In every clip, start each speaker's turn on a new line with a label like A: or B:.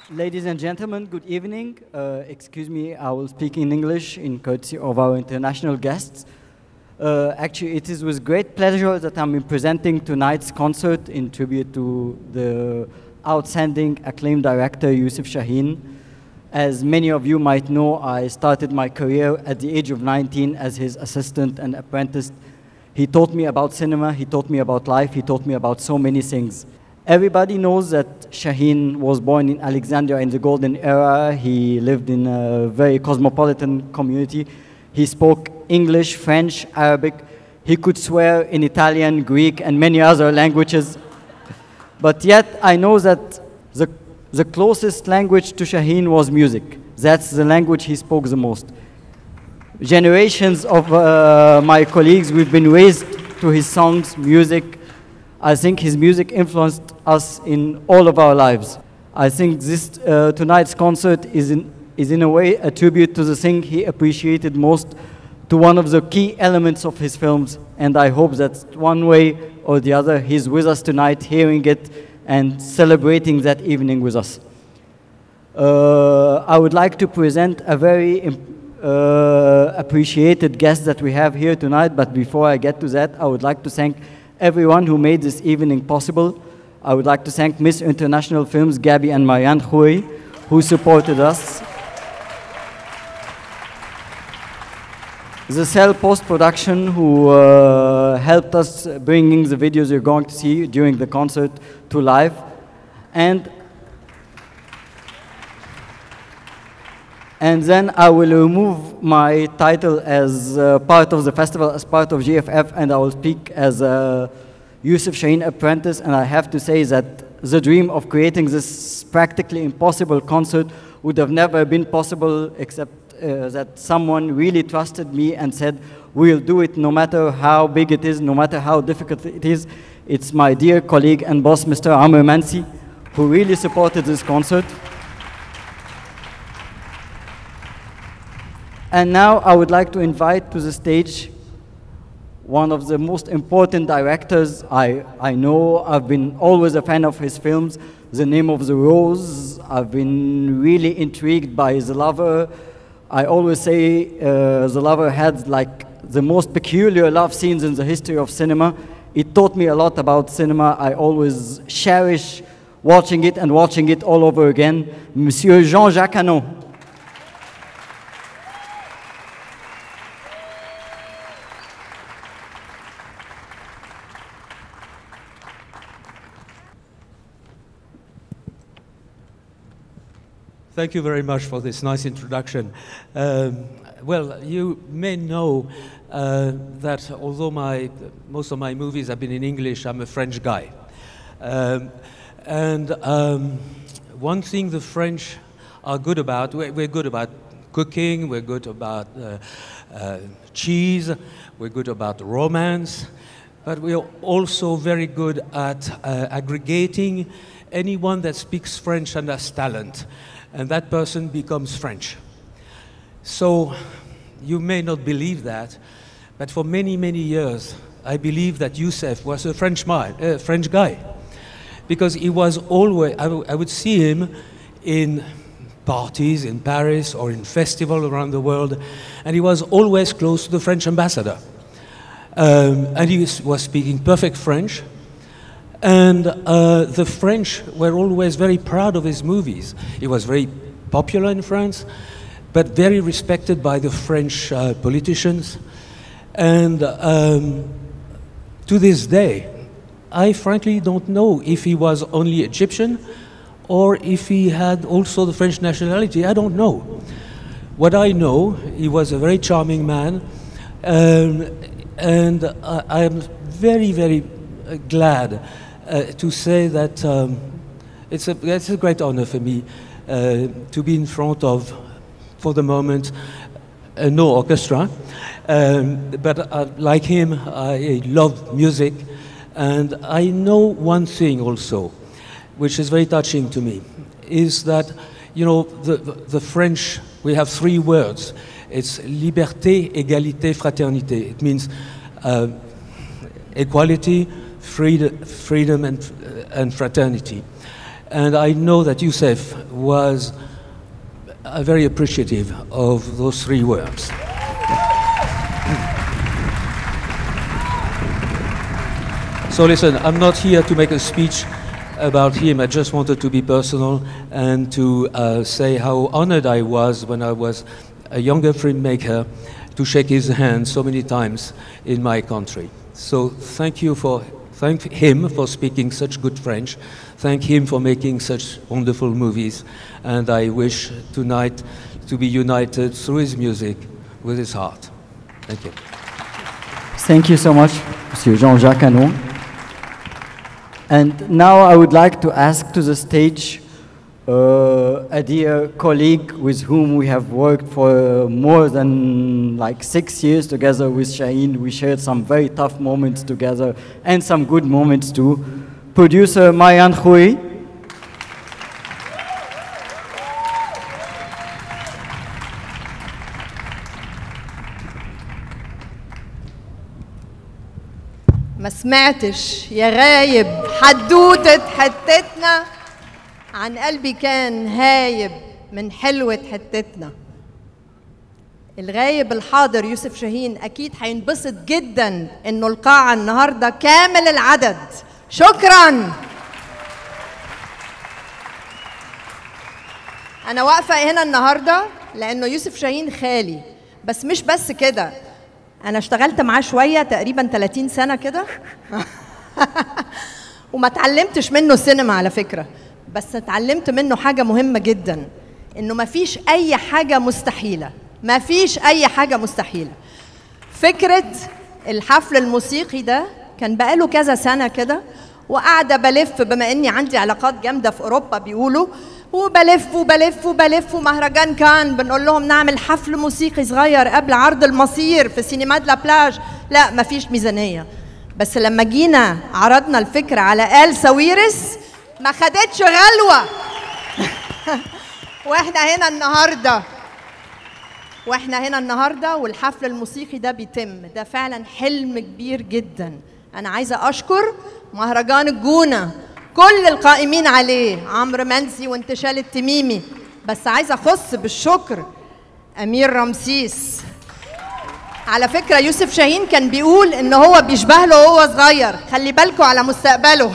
A: Ladies and gentlemen, good evening. Excuse me, I will speak in English in courtesy of our international guests. Actually, it is with great pleasure that I'm presenting tonight's concert in tribute to the outstanding acclaimed director, Youssef Chahine. As many of you might know, I started my career at the age of 19 as his assistant and apprentice. He taught me about cinema, he taught me about life, he taught me about so many things. Everybody knows that Chahine was born in Alexandria in the golden era. He lived in a very cosmopolitan community. He spoke English, French, Arabic. He could swear in Italian, Greek, and many other languages. But yet, I know that the closest language to Chahine was music. That's the language he spoke the most. Generations of my colleagues, we've been raised to his songs, music. I think his music influenced us in all of our lives. I think this tonight's concert is in a way a tribute to the thing he appreciated most, to one of the key elements of his films, and I hope that one way or the other he's with us tonight, hearing it and celebrating that evening with us. I would like to present a very appreciated guest that we have here tonight, but before I get to that, I would like to thank everyone who made this evening possible. I would like to thank Miss International Films, Gabi and Marianne Khoury, who supported us. The Cell Post-Production, who helped us bringing the videos you're going to see during the concert to life. And then I will remove my title as part of the festival, as part of GFF, and I will speak as a Youssef Chahine apprentice. And I have to say that the dream of creating this practically impossible concert would have never been possible except that someone really trusted me and said, we'll do it no matter how big it is, no matter how difficult it is. It's my dear colleague and boss, Mr. Amr Mansi, who really supported this concert. And now I would like to invite to the stage one of the most important directors I know. I've been always a fan of his films, The Name of the Rose. I've been really intrigued by The Lover. I always say The Lover had like the most peculiar love scenes in the history of cinema. It taught me a lot about cinema. I always cherish watching it and watching it all over again. Monsieur Jean-Jacques Hano.
B: Thank you very much for this nice introduction. Well, you may know that although most of my movies have been in English, I'm a French guy. One thing the French are good about, we're good about cooking, we're good about cheese, we're good about romance, but we're also very good at aggregating anyone that speaks French and has talent. And that person becomes French. So you may not believe that, but for many, many years, I believed that Youssef was a French guy. Because he was always, I would see him in parties in Paris or in festivals around the world, and he was always close to the French ambassador. And he was speaking perfect French. And the French were always very proud of his movies. He was very popular in France, but very respected by the French politicians. And to this day, I frankly don't know if he was only Egyptian or if he had also the French nationality. I don't know. What I know, he was a very charming man, and I am very, very glad to say that it's a great honor for me to be in front of, for the moment, no orchestra. But like him, I love music. And I know one thing also, which is very touching to me, is that, you know, the French, we have three words. It's liberté, égalité, fraternité. It means equality, freedom and fraternity. And I know that Youssef was very appreciative of those 3 words. So listen, I'm not here to make a speech about him. I just wanted to be personal and to say how honored I was when I was a younger filmmaker to shake his hand so many times in my country. So thank him for speaking such good French. Thank him for making such wonderful movies. And I wish tonight to be united through his music with his heart. Thank you.
A: Thank you so much, Monsieur Jean-Jacques Anon. And now I would like to ask to the stage a dear colleague with whom we have worked for more than like 6 years together with Chahine. We shared some very tough moments together and some good moments too. Producer Marianne Khoury.
C: ما سمعتش يا غايب حدوتة حتتنا، عن قلبي كان هايب من حلوة حتتنا. الغايب الحاضر يوسف شاهين أكيد هينبسط جدا إنه القاعة النهاردة كامل العدد. شكرا. أنا واقفة هنا النهاردة لأنه يوسف شاهين خالي، بس مش بس كده، أنا اشتغلت معاه شوية تقريبا 30 سنة كده وما اتعلمتش منه سينما على فكرة، بس اتعلمت منه حاجة مهمة جدا، إنه ما فيش أي حاجة مستحيلة، ما فيش أي حاجة مستحيلة. فكرة الحفل الموسيقي ده كان بقاله كذا سنة كده، وقاعدة بلف بما إني عندي علاقات جامدة في أوروبا بيقولوا، وبلف ومهرجان كان بنقول لهم نعمل حفل موسيقي صغير قبل عرض المصير في سينمات لا بلاج. لا مفيش ميزانية، بس لما جينا عرضنا الفكرة على آل ساويرس ما خدتش غلوة واحنا هنا النهاردة والحفل الموسيقي ده بيتم. ده فعلا حلم كبير جدا. أنا عايزة أشكر مهرجان الجونة كل القائمين عليه، عمرو منسي وانتشال التميمي، بس عايزه اخص بالشكر امير رمسيس. على فكره يوسف شاهين كان بيقول ان هو بيشبه له وهو صغير، خلي بالكم على مستقبله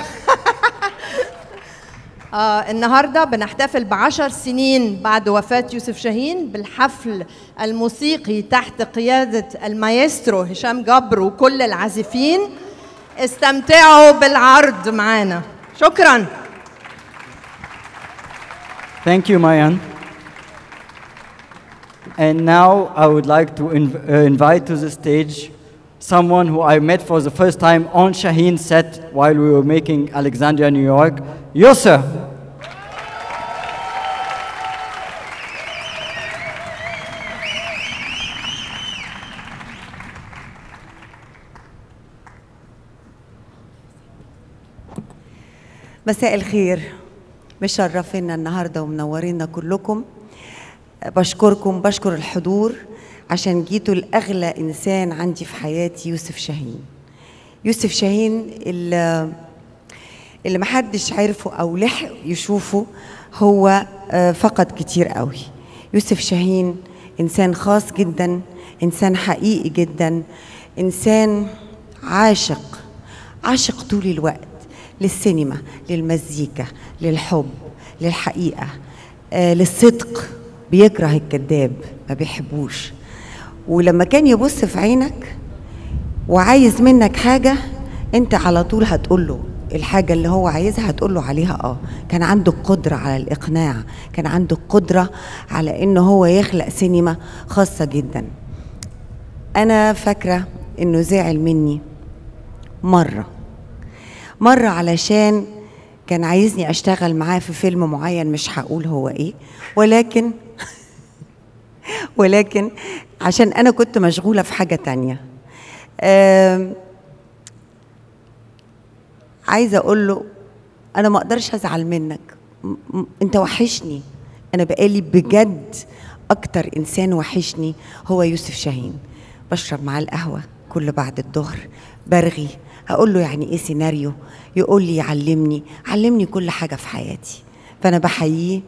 C: النهارده بنحتفل ب10 سنين بعد وفاه يوسف شاهين بالحفل الموسيقي تحت قياده المايسترو هشام جبر وكل العازفين. استمتعوا بالعرض معانا. شكرا.
A: Thank you, Marianne. And now I would like to invite to the stage someone who I met for the first time on Shahine's set while we were making Alexandria, New York, Youssef.
D: مساء الخير، مشرفينا النهارده ومنورينا كلكم. بشكر الحضور عشان جيتوا لأغلى إنسان عندي في حياتي، يوسف شاهين. يوسف شاهين اللي محدش عرفه أو لحق يشوفه، هو فقد كتير قوي. يوسف شاهين إنسان خاص جدا، إنسان حقيقي جدا، إنسان عاشق طول الوقت للسينما، للمزيكا، للحب، للحقيقة، للصدق. بيكره الكذاب، ما بيحبوش. ولما كان يبص في عينك وعايز منك حاجة، انت على طول هتقوله الحاجة اللي هو عايزها، هتقوله عليها. كان عنده القدرة على الإقناع، كان عنده القدرة على إنه هو يخلق سينما خاصة جدا. أنا فاكرة إنه زعل مني مرة علشان كان عايزني أشتغل معاه في فيلم معين، مش هقول هو إيه، ولكن عشان أنا كنت مشغولة في حاجة تانية. عايزة أقول له أنا ما أقدرش أزعل منك، أنت وحشني. أنا بقالي بجد أكتر إنسان وحشني هو يوسف شاهين. بشرب معاه القهوة كل بعد الظهر، برغي، اقول له يعني ايه سيناريو، يقول لي علمني كل حاجه في حياتي. فانا بحييه،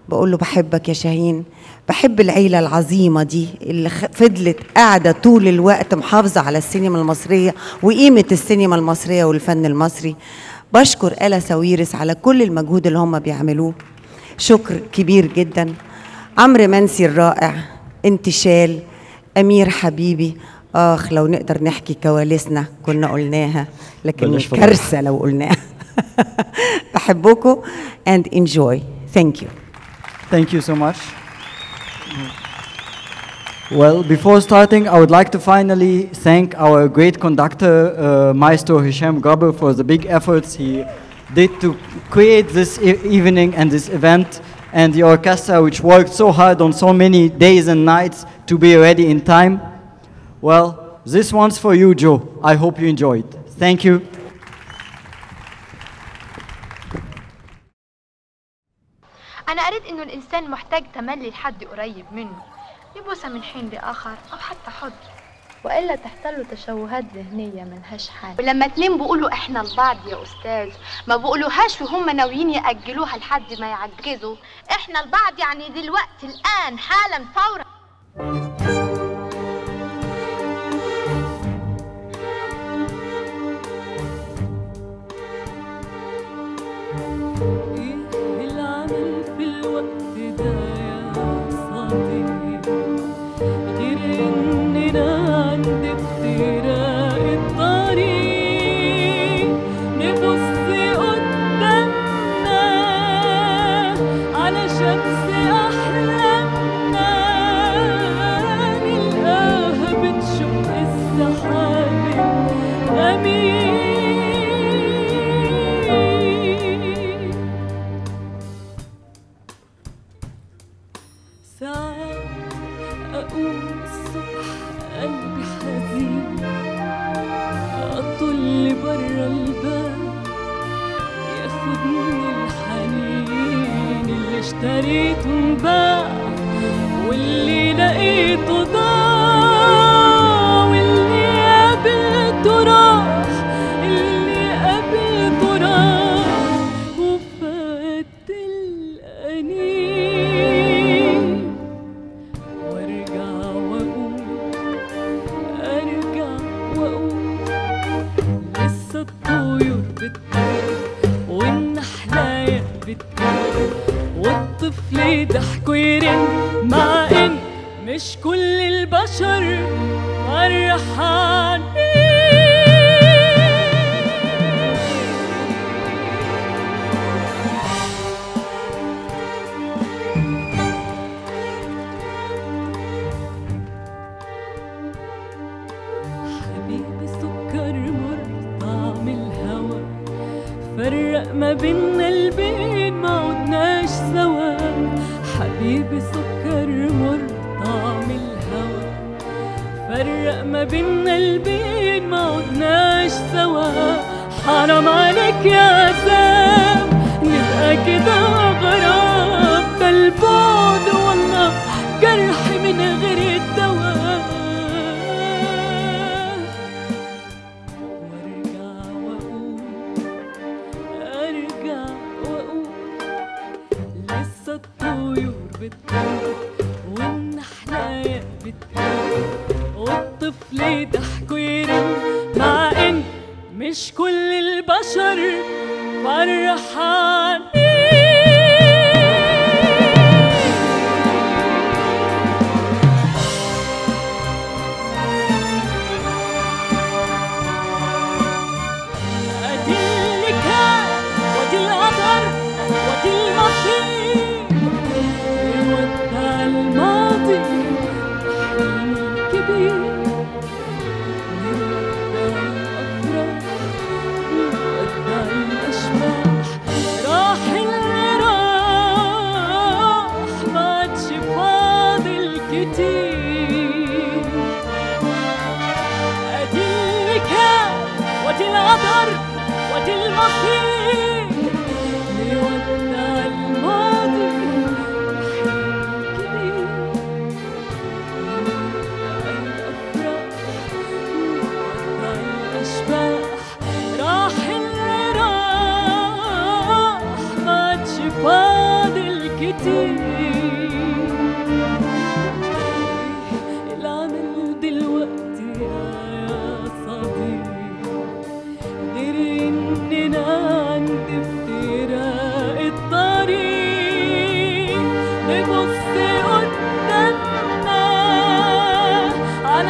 D: بقول له بحبك يا شاهين، بحب العيله العظيمه دي اللي فضلت قاعده طول الوقت محافظه على السينما المصريه وقيمه السينما المصريه والفن المصري. بشكر آلا ساويرس على كل المجهود اللي هم بيعملوه، شكر كبير جدا. عمرو منسي الرائع، انتشال، أمير حبيبي، لو نقدر نحكي كواليسنا كنا قلناها، لكن كارثة لو قلناها. بحبكم and enjoy. Thank you.
A: Thank you so much. Well, before starting, I would like to finally thank our great conductor, Maestro Hisham Gaber, for the big efforts he did to create this evening and this event, and the orchestra, which worked so hard on so many days and nights to be ready in time. Well, this one's for you, Joe. I hope you enjoyed. Thank you.
E: أنا قريت إنه الإنسان محتاج تملي لحد قريب منه، يبوسها من حين لآخر أو حتى حضن، وإلا تحصل له تشوهات ذهنية ملهاش حل. ولما اتنين بيقولوا إحنا لبعض يا أستاذ، ما بيقولوهاش وهم ناويين يأجلوها لحد ما يعجزوا. إحنا لبعض يعني دلوقتي الآن حالا فورا.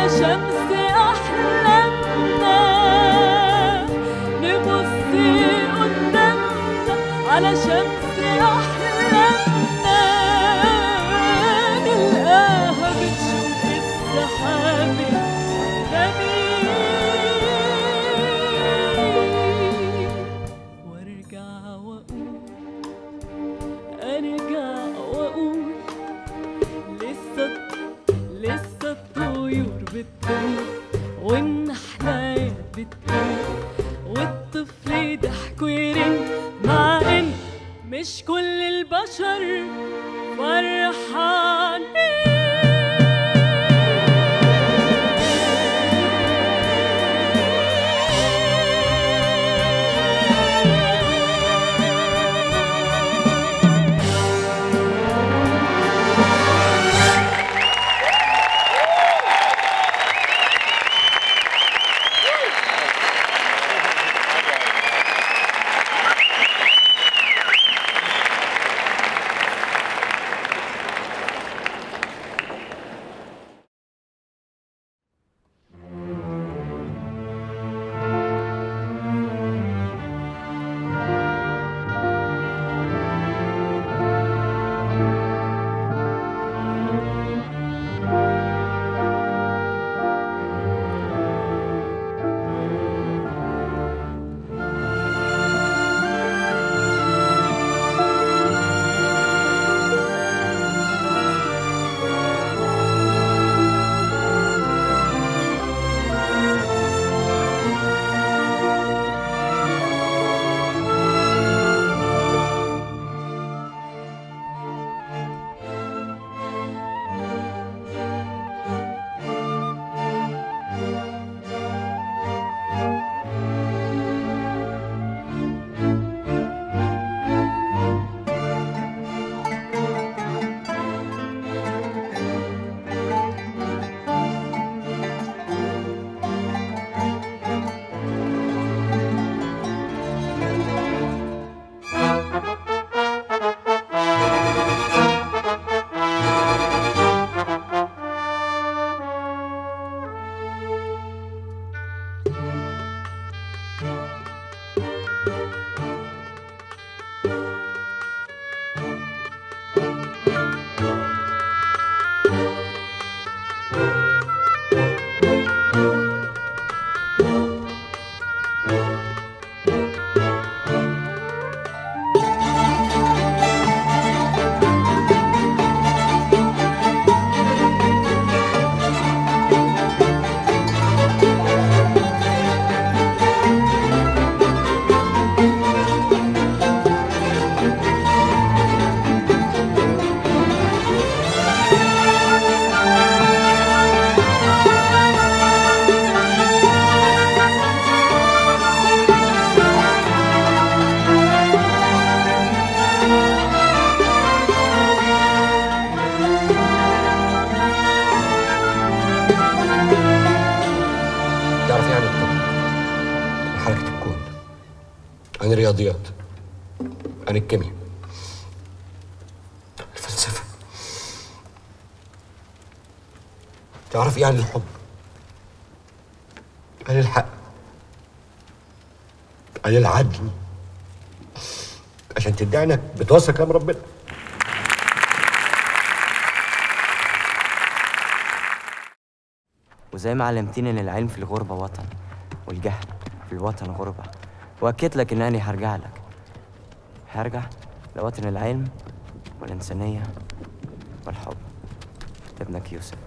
F: شمس أحلامنا، نبص قدامنا على شمس أحلامنا، نلقاها بتشوف السحاب الجميل، وارجع وأقول أرجع وأقول لسه الطيور بتقول والنحلات بتقول والطفل ضحك ويرن، مع إن مش كل البشر فرحانين.
G: عن الرياضيات، عن الكيمياء، الفلسفة. تعرف ايه عن الحب، عن الحق، عن العدل، عشان تدعي انك بتوصل كلام ربنا.
H: وزي ما علمتيني ان العلم في الغربة وطن والجهل في الوطن غربة، واكدت لك انني هرجع لك، هرجع لوطن العلم والإنسانية والحب. ابنك يوسف.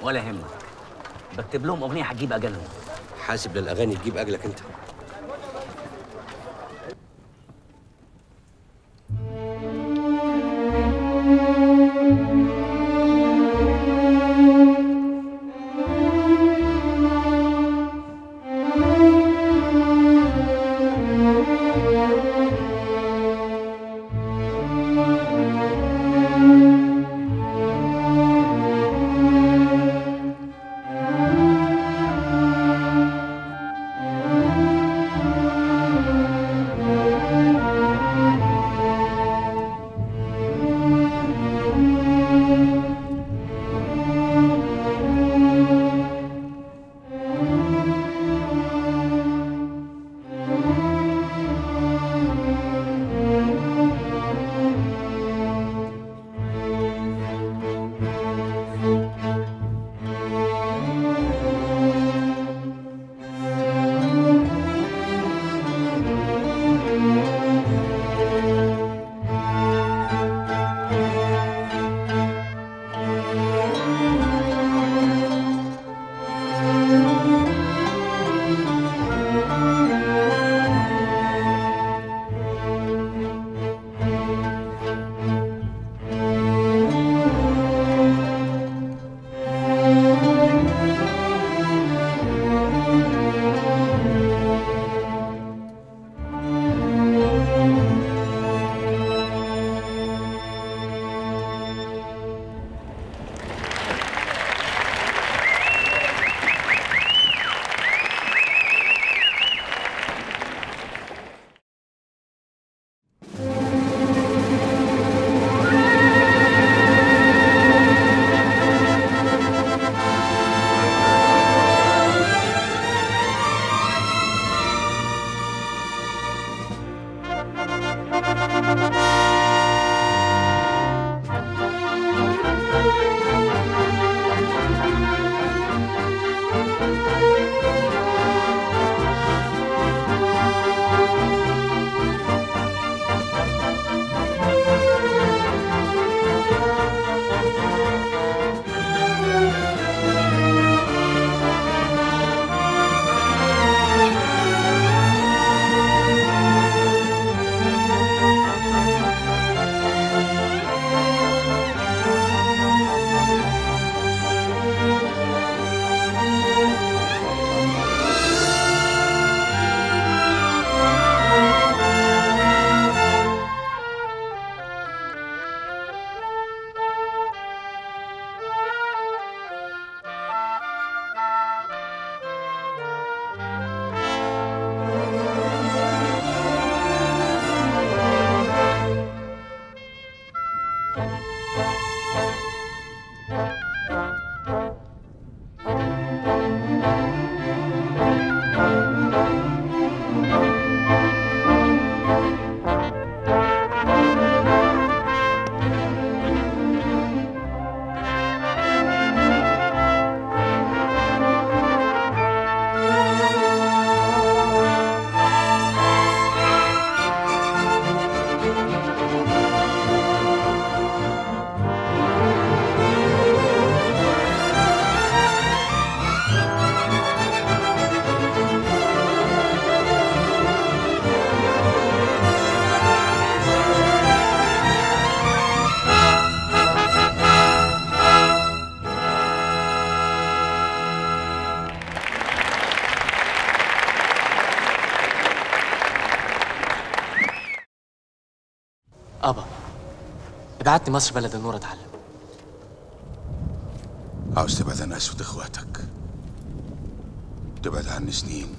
I: ولا يهمك، بكتب لهم اغنيه هتجيب اجلهم.
G: حاسب للاغاني تجيب اجلك انت.
J: أبا ابعتني مصر بلد النور أتعلم.
K: عاوز تبعد عن أسود إخواتك، تبعد عني سنين.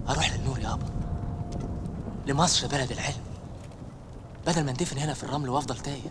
J: أروح للنور يا أبا، لمصر بلد العلم، بدل ما اندفن هنا في الرمل وأفضل تايه.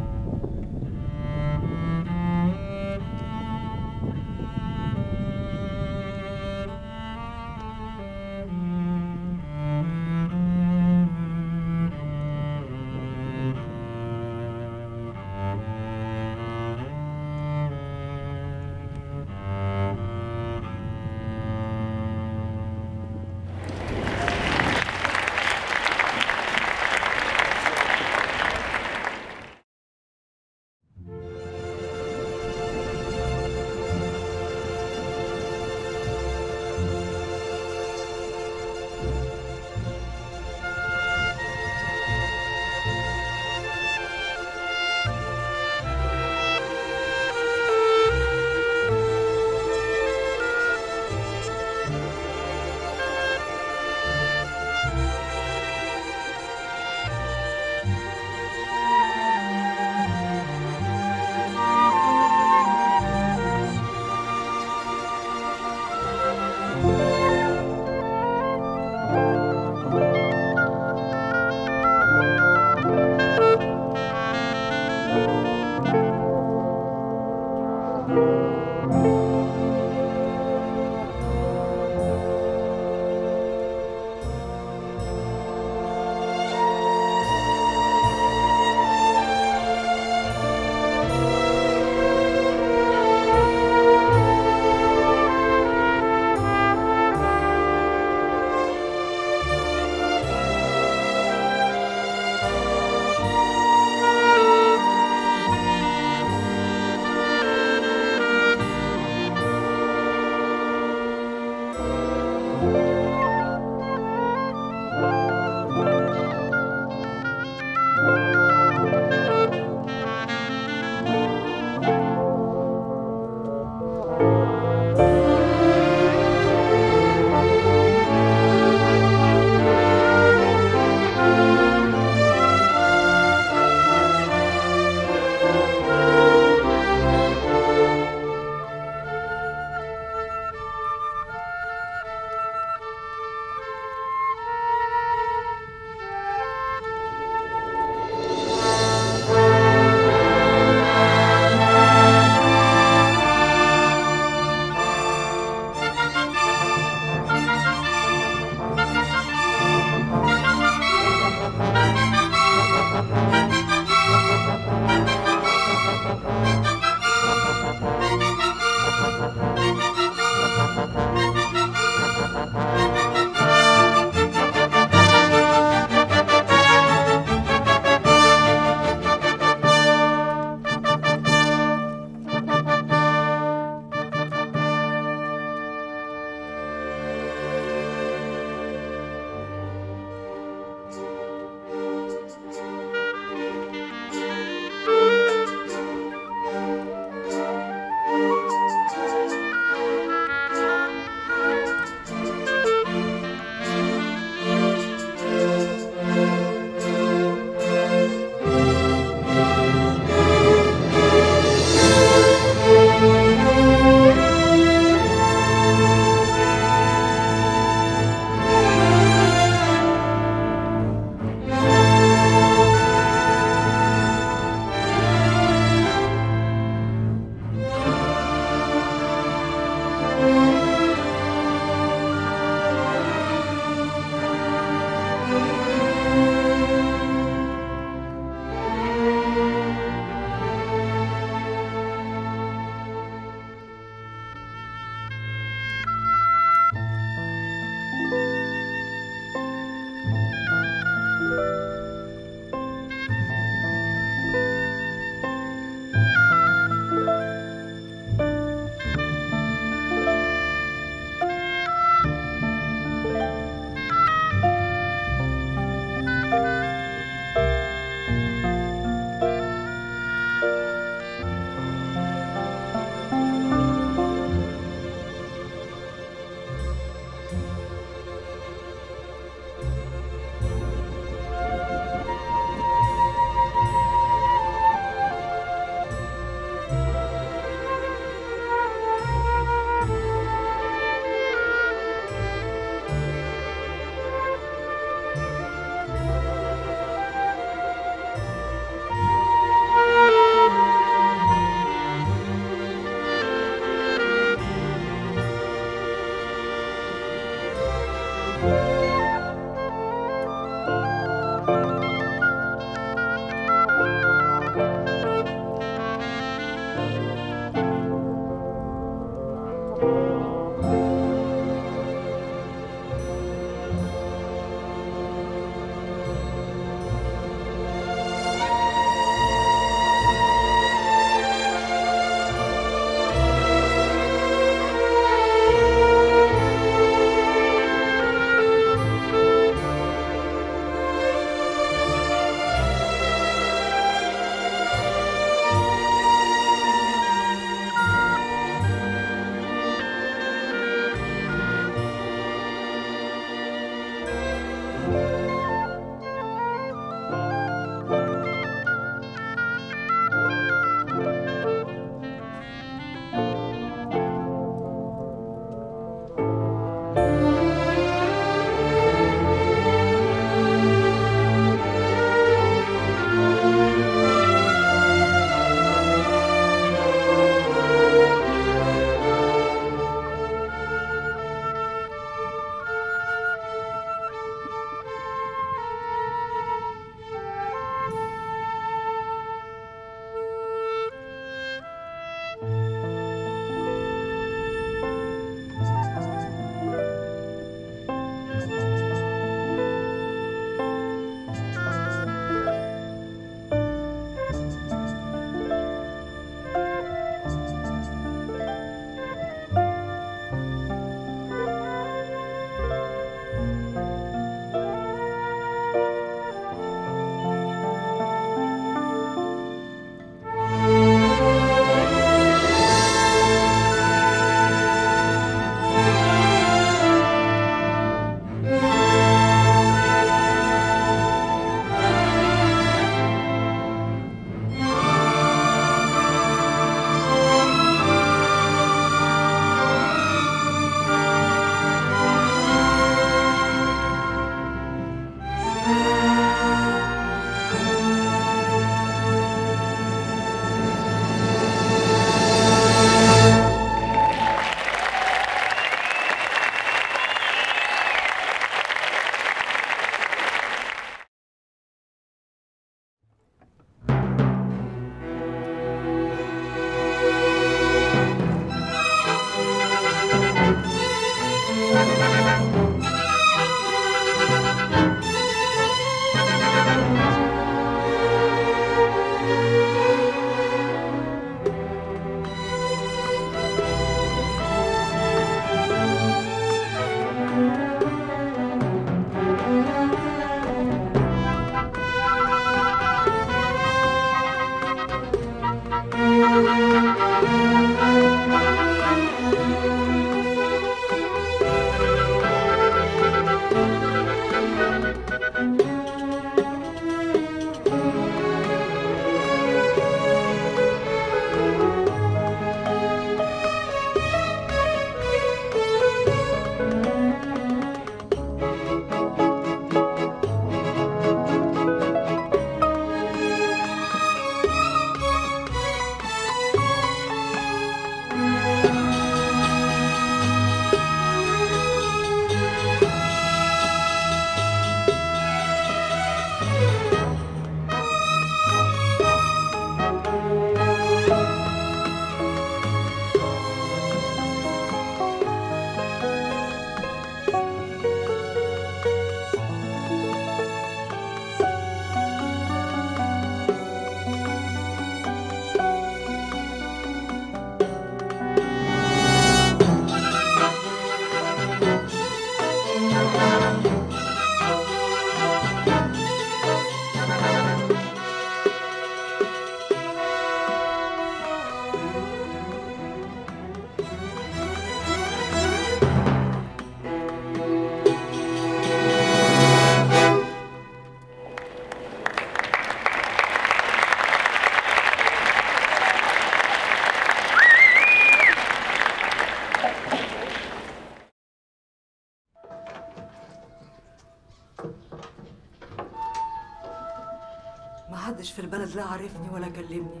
L: ما حدش في البلد لا عرفني ولا كلمني.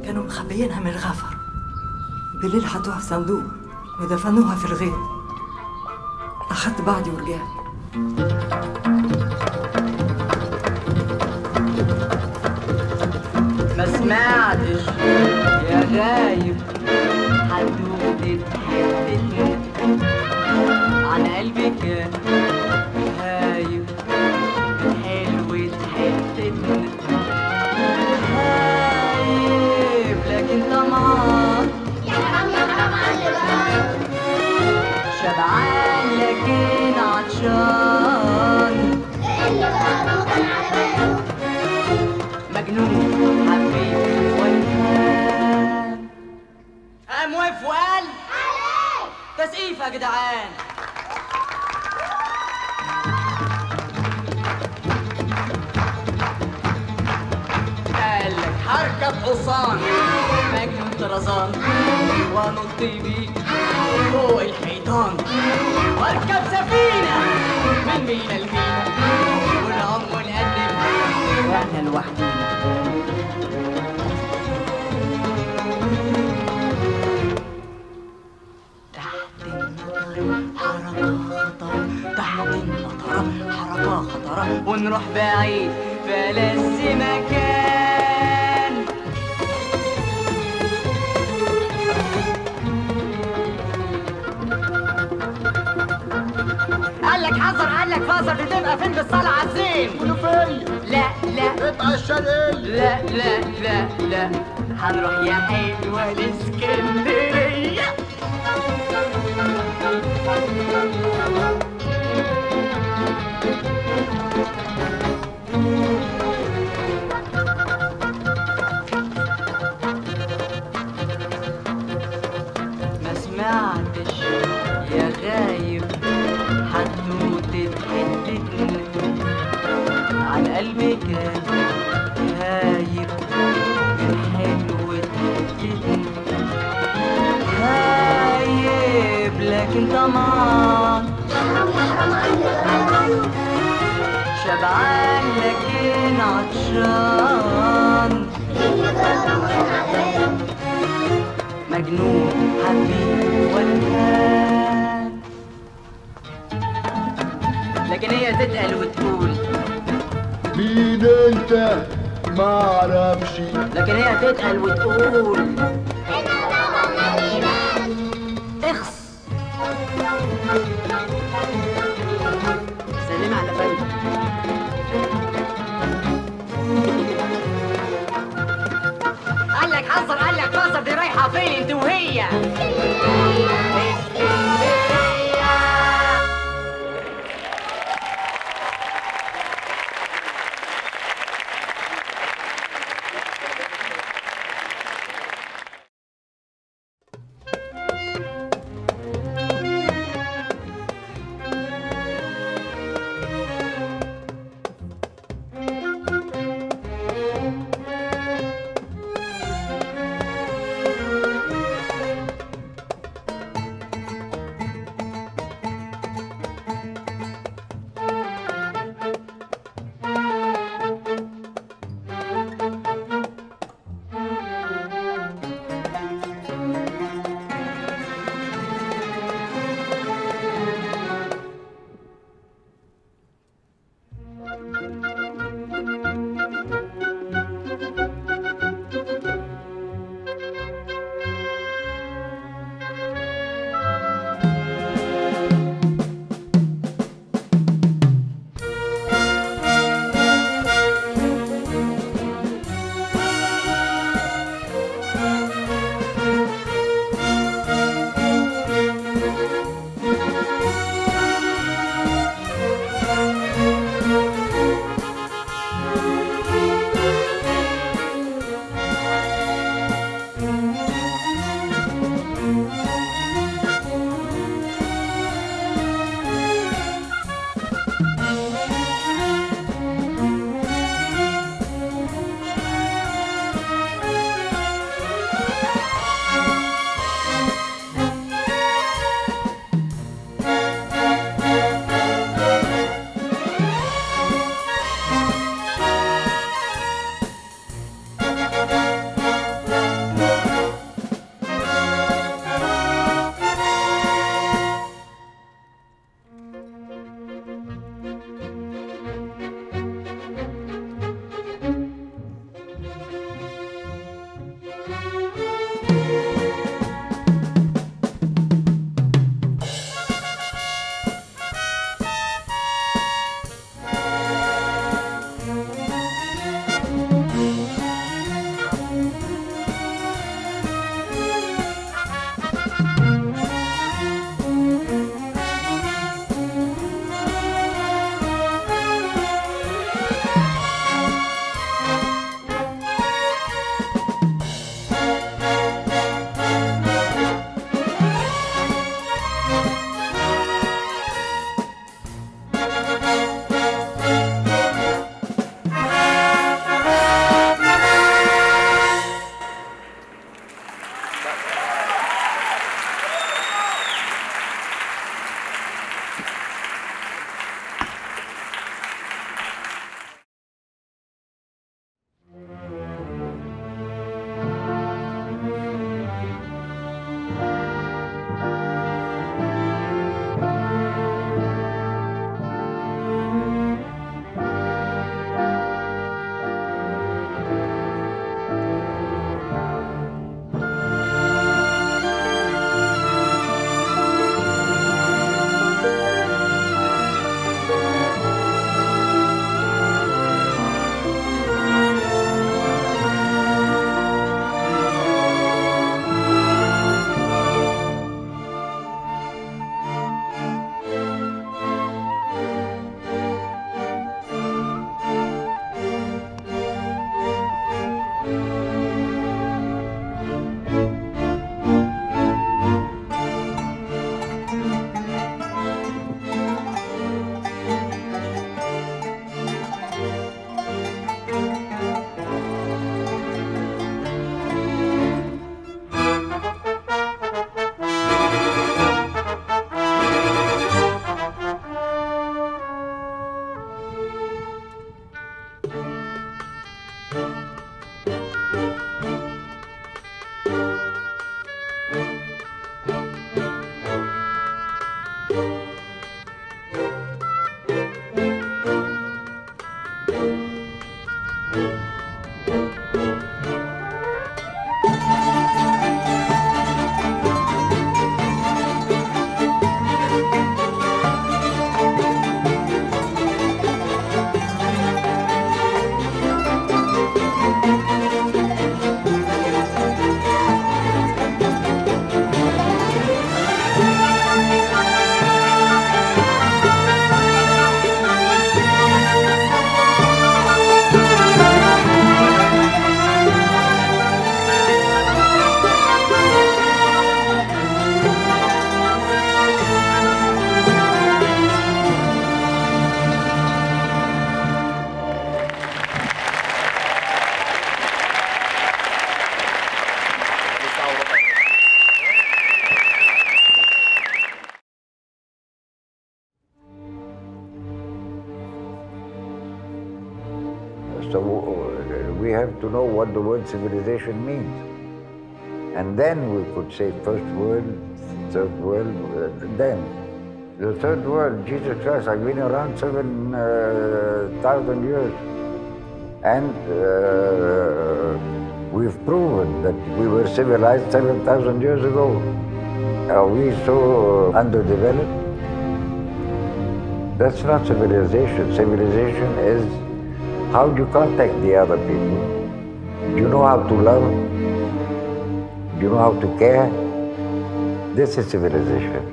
L: كانوا مخبيينها من الغفر. بالليل حطوها في صندوق ودفنوها في الغيط. أخدت بعضي ورجعت.
M: ما سمعتش يا غايب حدودة حتتنا عن قلبي كان هايب حلوة حتتنا هايب لكن طمعان يا حرام يا حرام على الغايب شبعان لكن عطشان اللي غابوا كان على باله مجنون حبيبي والهان قام واقف وقال عليك تسقيف يا جدعان. قالك هركب حصان مجنون طرزان وانط بيه فوق الحيطان واركب سفينة من مينا لمينا ونعوم ونقدم واحنا لوحدينا. تحت النطرة حركة خطرة تحت النطرة حركة خطرة ونروح بعيد فلس مكان. قالك حذر قالك فازر دي تبقى فين بالصلاة عالزين منوفية لا لا ابقى الشرقية لا لا لا لا هنروح يا حلوة الاسكندرية. ما سمعتش يا غايب حدوتة حتتنا عن قلبي كان هايب من حلوة حتتنا هايب لكن طمعان شبعان لكن عطشان مجنون حبيبي والهان. لكن هي تتقل وتقول
N: مين انت؟ ما اعرفش.
M: لكن هي تتقل وتقول اخس. سلم على فندم. قالك حذر قالك فازر دي رايحة فين انت وهي؟
O: So we have to know what the word civilization means. And then we could say first world, third world, then. The third world, Jesus Christ, I've been around 7,000 years. And we've proven that we were civilized 7,000 years ago. Are we so underdeveloped? That's not civilization. Civilization is how do you contact the other people? Do you know how to love? Do you know how to care? This is civilization.